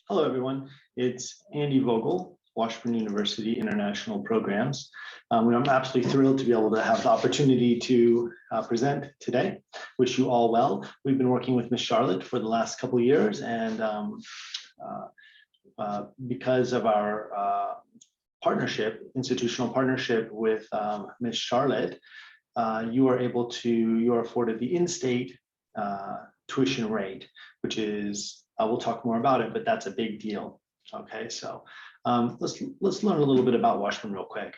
Hello, everyone. It's Andy Vogel, Washburn University International Programs. I'm absolutely thrilled to be able to have the opportunity to present today. Wish you all well. We've been working with Ms. Charlotte for the last couple of years, and because of our institutional partnership with Ms. Charlotte, you are afforded the in-state tuition rate, which is, we'll talk more about it, but that's a big deal. Okay, so let's learn a little bit about Washburn real quick.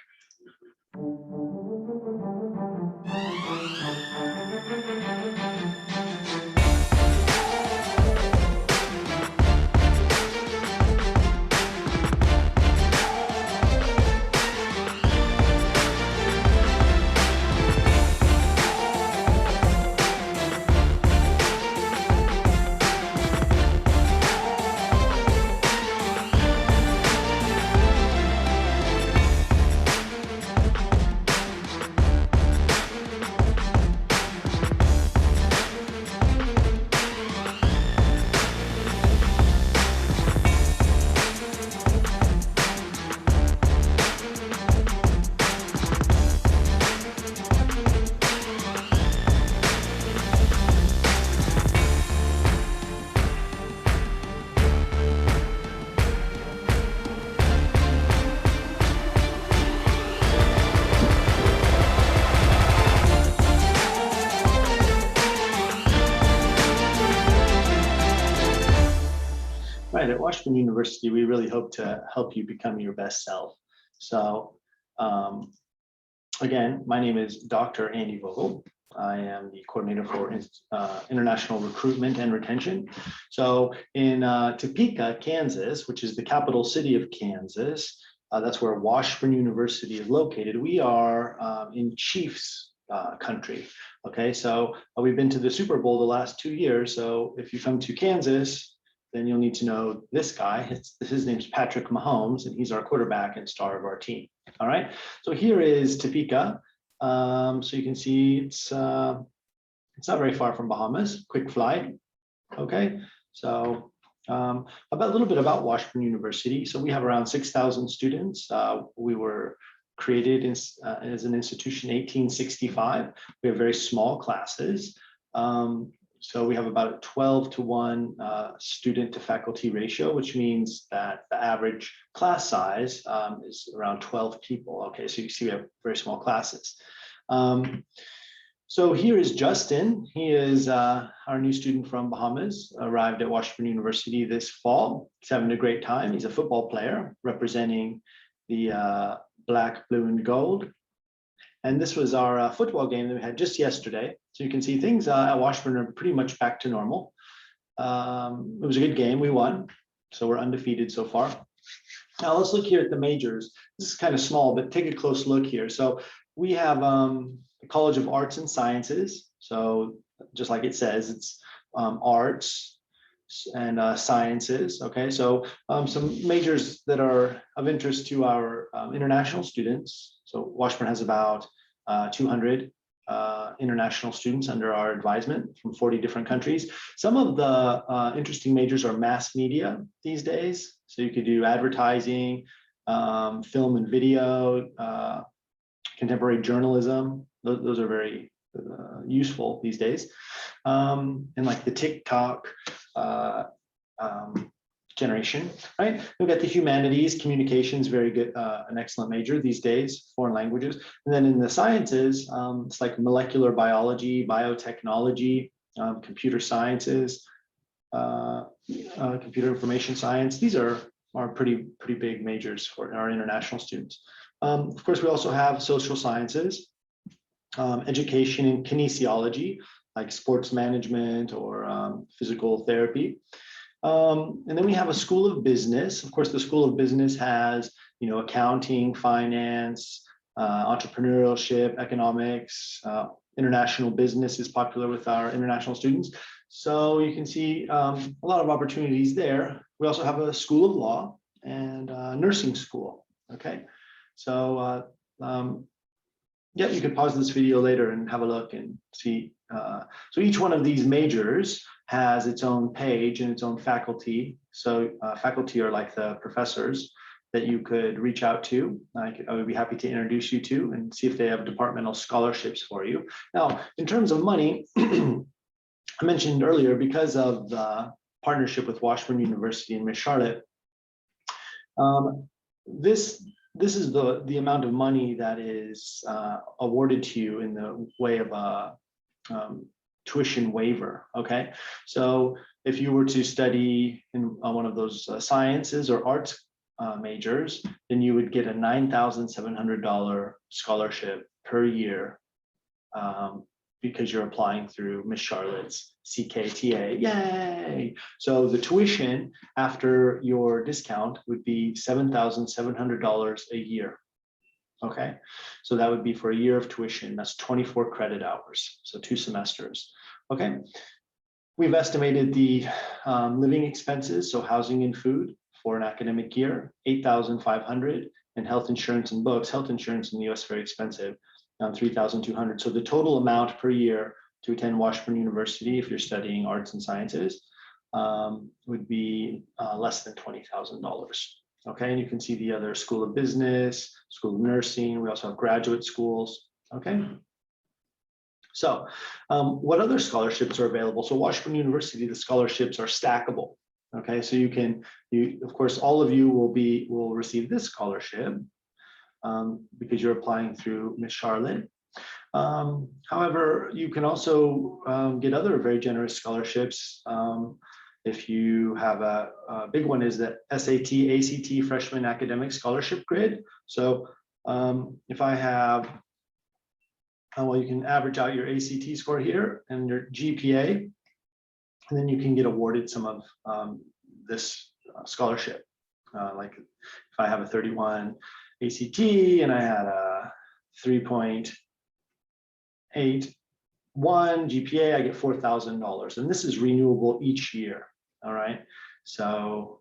Right, at Washburn University, we really hope to help you become your best self. So again, my name is Dr. Andy Vogel. I am the coordinator for international recruitment and retention. So in Topeka, Kansas, which is the capital city of Kansas, that's where Washburn University is located. We are in Chiefs country. Okay, so we've been to the Super Bowl the last 2 years. So if you come to Kansas, then you'll need to know this guy. His name's Patrick Mahomes, and he's our quarterback and star of our team. All right, so here is Topeka. So you can see it's not very far from Bahamas. Quick flight. Okay, so a little bit about Washburn University. So we have around 6,000 students. We were created as an institution in 1865. We have very small classes. So we have about a 12-to-1 student to faculty ratio, which means that the average class size is around 12 people. Okay, so you see we have very small classes. So here is Justin. He is our new student from Bahamas, arrived at Washburn University this fall. He's having a great time. He's a football player representing the black, blue, and gold. And this was our football game that we had just yesterday. So you can see things at Washburn are pretty much back to normal. It was a good game, we won. So we're undefeated so far. Now let's look here at the majors. This is kind of small, but take a close look here. So we have the College of Arts and Sciences. So just like it says, it's arts and sciences. Okay, so some majors that are of interest to our international students. So Washburn has about 200 international students under our advisement from 40 different countries. Some of the interesting majors are mass media these days. So you could do advertising, film and video, contemporary journalism. Those are very useful these days. And like the TikTok generation, right? We've got the humanities, communications, very good, an excellent major these days, foreign languages. And then in the sciences, it's like molecular biology, biotechnology, computer sciences, computer information science. These are pretty big majors for our international students. Of course, we also have social sciences, education and kinesiology, like sports management or physical therapy. And then we have a School of Business. Of course, the School of Business has, accounting, finance, entrepreneurship, economics, international business is popular with our international students. So you can see a lot of opportunities there. We also have a School of Law and nursing school. Okay, so yeah, you can pause this video later and have a look and see. So each one of these majors has its own page and its own faculty. So faculty are like the professors that you could reach out to. I would be happy to introduce you to and see if they have departmental scholarships for you. Now, in terms of money, I mentioned earlier, because of the partnership with Washburn University and Miss Charlotte, this is the amount of money that is awarded to you in the way of a tuition waiver. Okay, so if you were to study in one of those sciences or arts majors, then you would get a $9,700 scholarship per year, because you're applying through Miss Charlotte's Ckta. Yay! So the tuition after your discount would be $7,700 a year. Okay, so that would be for a year of tuition. That's 24 credit hours, so 2 semesters. Okay, we've estimated the living expenses, so housing and food for an academic year, $8,500, and health insurance and books. Health insurance in the US is very expensive, $3,200. So the total amount per year to attend Washburn University, if you're studying arts and sciences, would be less than $20,000. Okay, and you can see the other School of Business, School of Nursing. We also have graduate schools. Okay. So what other scholarships are available? So Washburn University, the scholarships are stackable. Okay, so of course, all of you will receive this scholarship because you're applying through Miss Charlotte. However, you can also get other very generous scholarships. If you have a big one is the SAT, ACT Freshman Academic Scholarship Grid. So if I have, well, you can average out your ACT score here and your GPA, and then you can get awarded some of this scholarship. Like if I have a 31 ACT and I had a 3.81 GPA, I get $4,000, and this is renewable each year. All right. So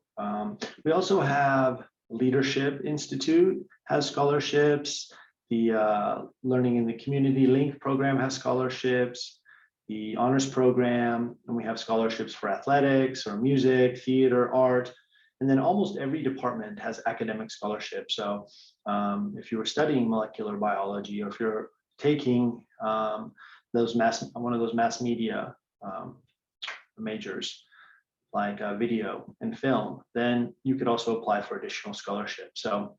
we also have Leadership Institute has scholarships. The Learning in the Community Link program has scholarships. The honors program, and we have scholarships for athletics or music, theater, art, and then almost every department has academic scholarships. So if you were studying molecular biology, or if you're taking one of those mass media majors like video and film, then you could also apply for additional scholarships. So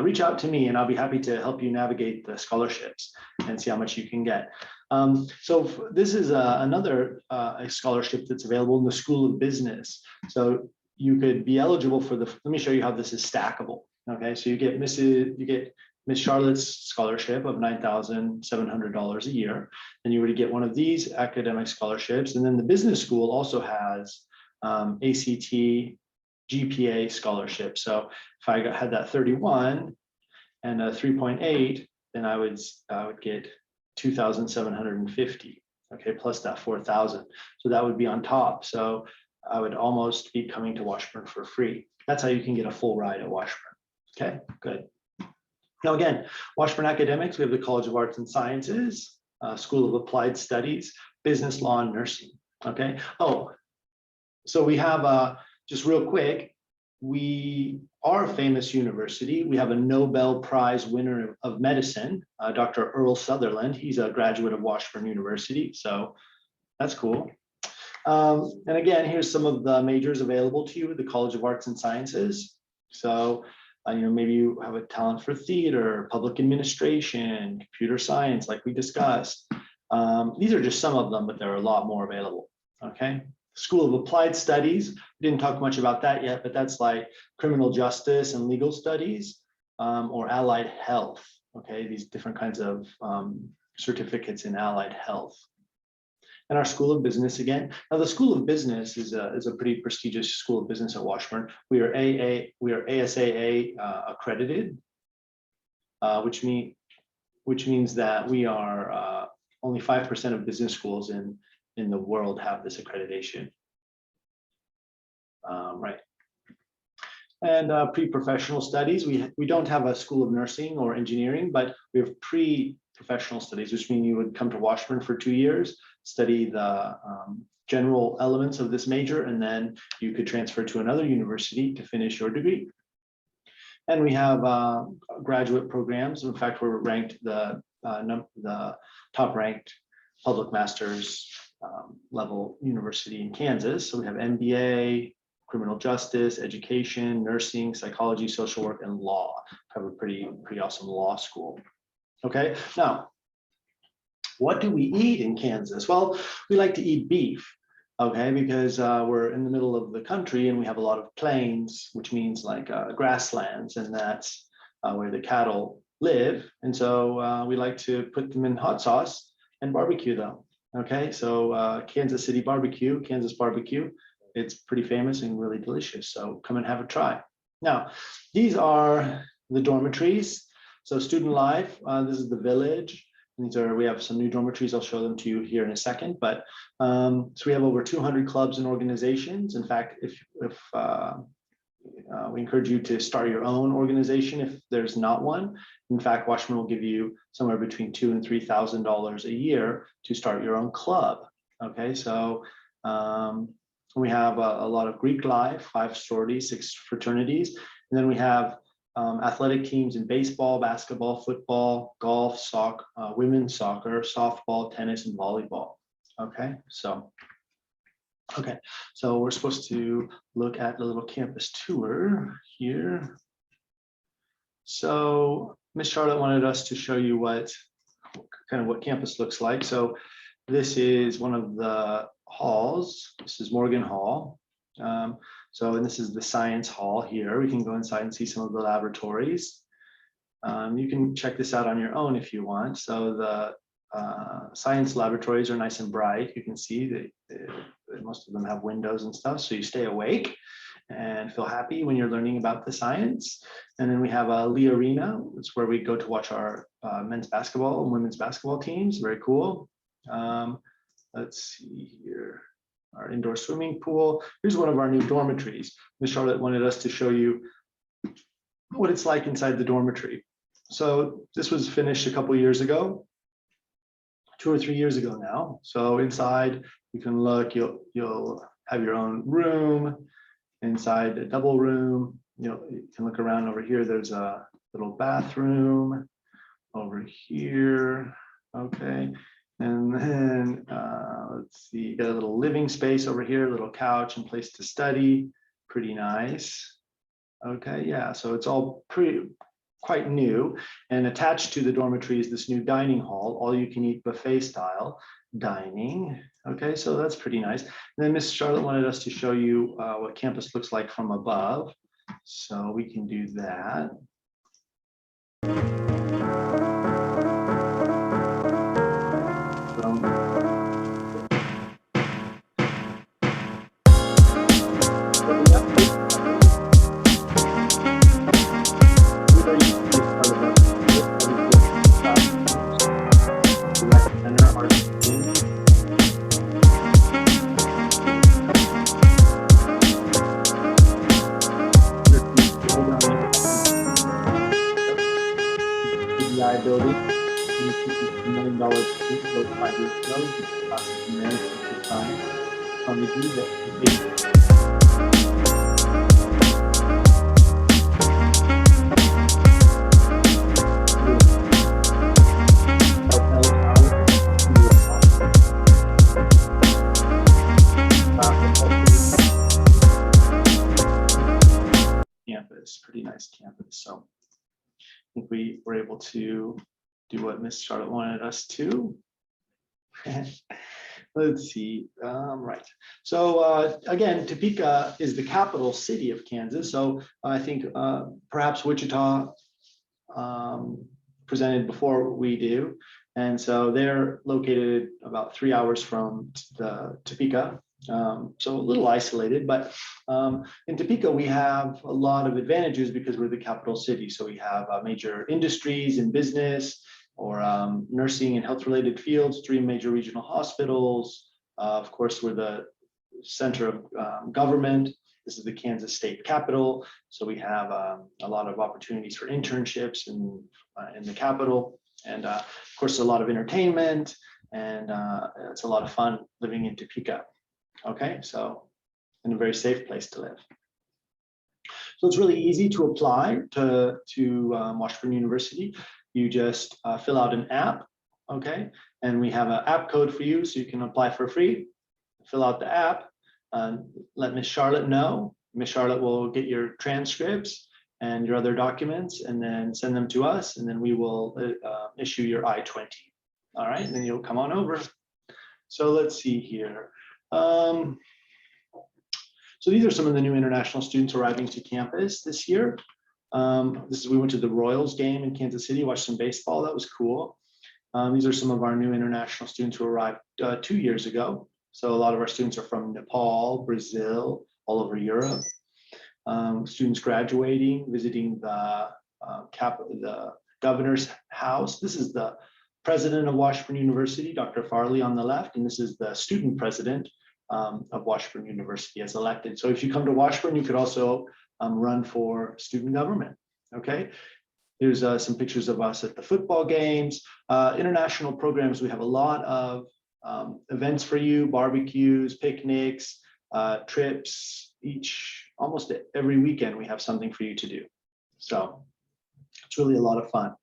reach out to me and I'll be happy to help you navigate the scholarships and see how much you can get. So this is another scholarship that's available in the School of Business. So you could be eligible for let me show you how this is stackable. Okay, so you get Miss Charlotte's scholarship of $9,700 a year, and you were to get one of these academic scholarships. And then the business school also has ACT GPA scholarship. So if I had that 31 and a 3.8, then I would get 2,750. Okay, plus that 4,000. So that would be on top. So I would almost be coming to Washburn for free. That's how you can get a full ride at Washburn. Okay, good. Now again, Washburn Academics, we have the College of Arts and Sciences, School of Applied Studies, Business Law, and Nursing. Okay. Oh, so we have just real quick, we are a famous university. We have a Nobel Prize winner of medicine, Dr. Earl Sutherland. He's a graduate of Washburn University, so that's cool. And again, here's some of the majors available to you at the College of Arts and Sciences. So, maybe you have a talent for theater, public administration, computer science, like we discussed. These are just some of them, but there are a lot more available. Okay. School of Applied Studies, we didn't talk much about that yet, but that's like criminal justice and legal studies, or allied health. Okay, these different kinds of certificates in allied health. And our School of Business again. Now the School of Business is a pretty prestigious School of Business at Washburn. We are ASAA accredited, which means that we are only 5% of business schools in the world have this accreditation. Right. And pre-professional studies, we don't have a School of Nursing or Engineering, but we have pre-professional studies, which means you would come to Washburn for 2 years, study the general elements of this major, and then you could transfer to another university to finish your degree. And we have graduate programs. In fact, we're ranked the top ranked public master's level university in Kansas. So we have MBA, criminal justice, education, nursing, psychology, social work, and law. Have a pretty awesome law school. Okay, now, what do we eat in Kansas? Well, we like to eat beef. Okay, because we're in the middle of the country and we have a lot of plains, which means like grasslands, and that's where the cattle live. And so we like to put them in hot sauce and barbecue them. Okay, so Kansas City barbecue, Kansas barbecue, it's pretty famous and really delicious. So come and have a try. Now, these are the dormitories. So student life, this is the village. We have some new dormitories. I'll show them to you here in a second. But so we have over 200 clubs and organizations. In fact, if we encourage you to start your own organization if there's not one. In fact, Washburn will give you somewhere between $2,000 and $3,000 a year to start your own club. Okay, so we have a lot of Greek life, 5 sororities, 6 fraternities, and then we have athletic teams in baseball, basketball, football, golf, soccer, women's soccer, softball, tennis, and volleyball. Okay, so we're supposed to look at the little campus tour here. So Miss Charlotte wanted us to show you what campus looks like. So this is one of the halls. This is Morgan Hall. And this is the science hall here. We can go inside and see some of the laboratories. You can check this out on your own if you want. So the science laboratories are nice and bright. You can see that most of them have windows and stuff, so you stay awake and feel happy when you're learning about the science. And then we have a Lee Arena. It's where we go to watch our men's basketball and women's basketball teams. Very cool. Let's see here. Our indoor swimming pool. Here's one of our new dormitories. Ms. Charlotte wanted us to show you what it's like inside the dormitory. So this was finished a couple years ago, 2 or 3 years ago now. So inside you can look, you'll have your own room. Inside a double room, you can look around over here. There's a little bathroom over here. Okay. And then let's see, you got a little living space over here, a little couch and place to study. Pretty nice. Okay, yeah, so it's all quite new. And attached to the dormitory is this new dining hall, all you can eat buffet style dining. Okay, so that's pretty nice. And then Miss Charlotte wanted us to show you what campus looks like from above. So we can do that. Building, $1 million built 5 years ago, the time. On the campus, pretty nice campus. So I think we were able to do what Miss Charlotte wanted us to. Let's see, right. So again, Topeka is the capital city of Kansas. So I think perhaps Wichita presented before we do. And so they're located about 3 hours from Topeka. So a little isolated, but in Topeka, we have a lot of advantages because we're the capital city. So we have major industries and business, or nursing and health related fields, 3 major regional hospitals. Of course, we're the center of government. This is the Kansas state capital. So we have a lot of opportunities for internships in the capital. And of course, a lot of entertainment, and it's a lot of fun living in Topeka. Okay, so in a very safe place to live. So it's really easy to apply to Washburn University. You just fill out an app, okay? And we have an app code for you, so you can apply for free. Fill out the app, let Miss Charlotte know. Miss Charlotte will get your transcripts and your other documents and then send them to us, and then we will issue your I-20. All right, and then you'll come on over. So let's see here. So these are some of the new international students arriving to campus this year. We went to the Royals game in Kansas City, watched some baseball. That was cool. These are some of our new international students who arrived 2 years ago. So a lot of our students are from Nepal, Brazil, all over Europe. Students graduating, visiting the governor's house. This is the president of Washburn University, Dr. Farley on the left, and this is the student president of Washburn University as elected. So if you come to Washburn, you could also run for student government, okay? Here's some pictures of us at the football games. International programs, we have a lot of events for you, barbecues, picnics, trips. Almost every weekend we have something for you to do. So it's really a lot of fun.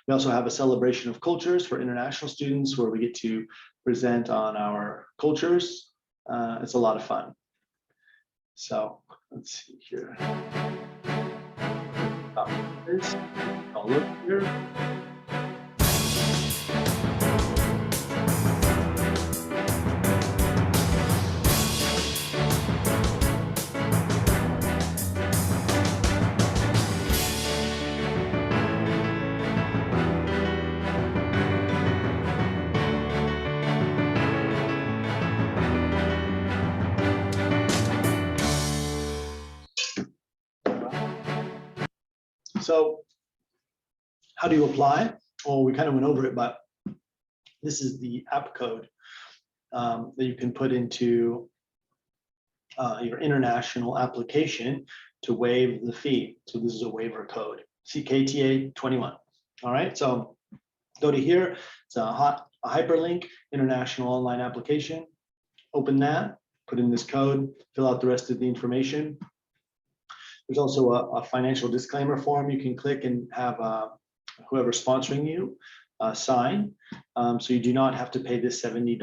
We also have a celebration of cultures for international students where we get to present on our cultures. It's a lot of fun. So let's see here. I'll look here. So how do you apply? Well, we kind of went over it, but this is the app code that you can put into your international application to waive the fee. So this is a waiver code, Ckta 21. All right, so go to here. It's a hyperlink, international online application. Open that, put in this code, fill out the rest of the information. There's also a financial disclaimer form you can click and have whoever's sponsoring you sign. So you do not have to pay this $70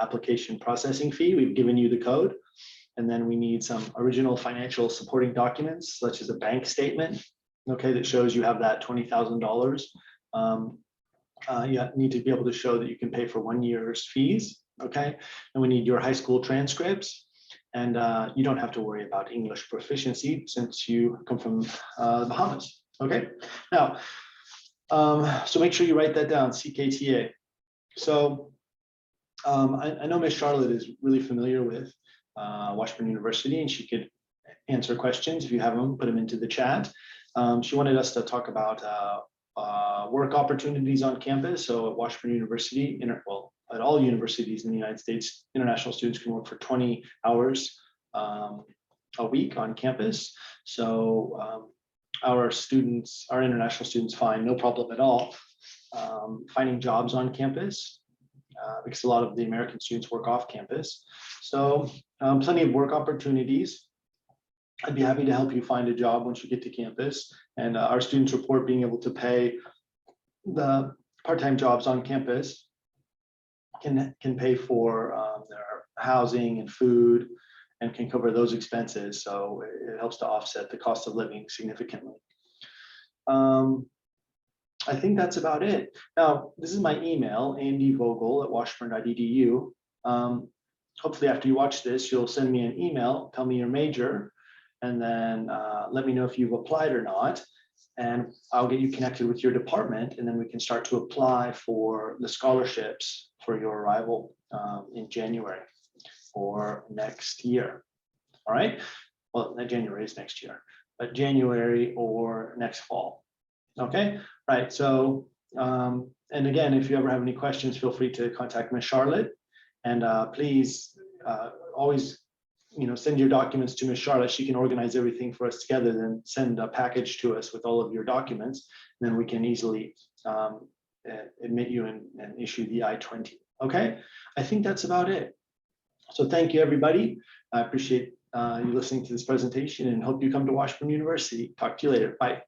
application processing fee. We've given you the code. And then we need some original financial supporting documents, such as a bank statement, okay, that shows you have that $20,000. You need to be able to show that you can pay for 1 year's fees, okay? And we need your high school transcripts. And you don't have to worry about English proficiency since you come from the Bahamas. Okay, now, so make sure you write that down, Ckta. So I know Miss Charlotte is really familiar with Washburn University, and she could answer questions. If you have them, put them into the chat. She wanted us to talk about work opportunities on campus. So at Washburn University, at all universities in the United States, international students can work for 20 hours a week on campus. So our international students find no problem at all finding jobs on campus because a lot of the American students work off campus. So plenty of work opportunities. I'd be happy to help you find a job once you get to campus. And our students report being able to pay the part-time jobs on campus can pay for their housing and food and can cover those expenses. So it helps to offset the cost of living significantly. I think that's about it. Now, this is my email, andyvogel@washburn.edu. Hopefully after you watch this, you'll send me an email, tell me your major, and then let me know if you've applied or not. And I'll get you connected with your department, and then we can start to apply for the scholarships for your arrival in January for next year. All right. Well, not January is next year, but January or next fall. Okay. Right. So, and again, if you ever have any questions, feel free to contact Ms. Charlotte, and please always, send your documents to Ms. Charlotte. She can organize everything for us together, then send a package to us with all of your documents. And then we can easily admit you and issue the I-20. Okay. I think that's about it. So thank you, everybody. I appreciate you listening to this presentation and hope you come to Washburn University. Talk to you later. Bye.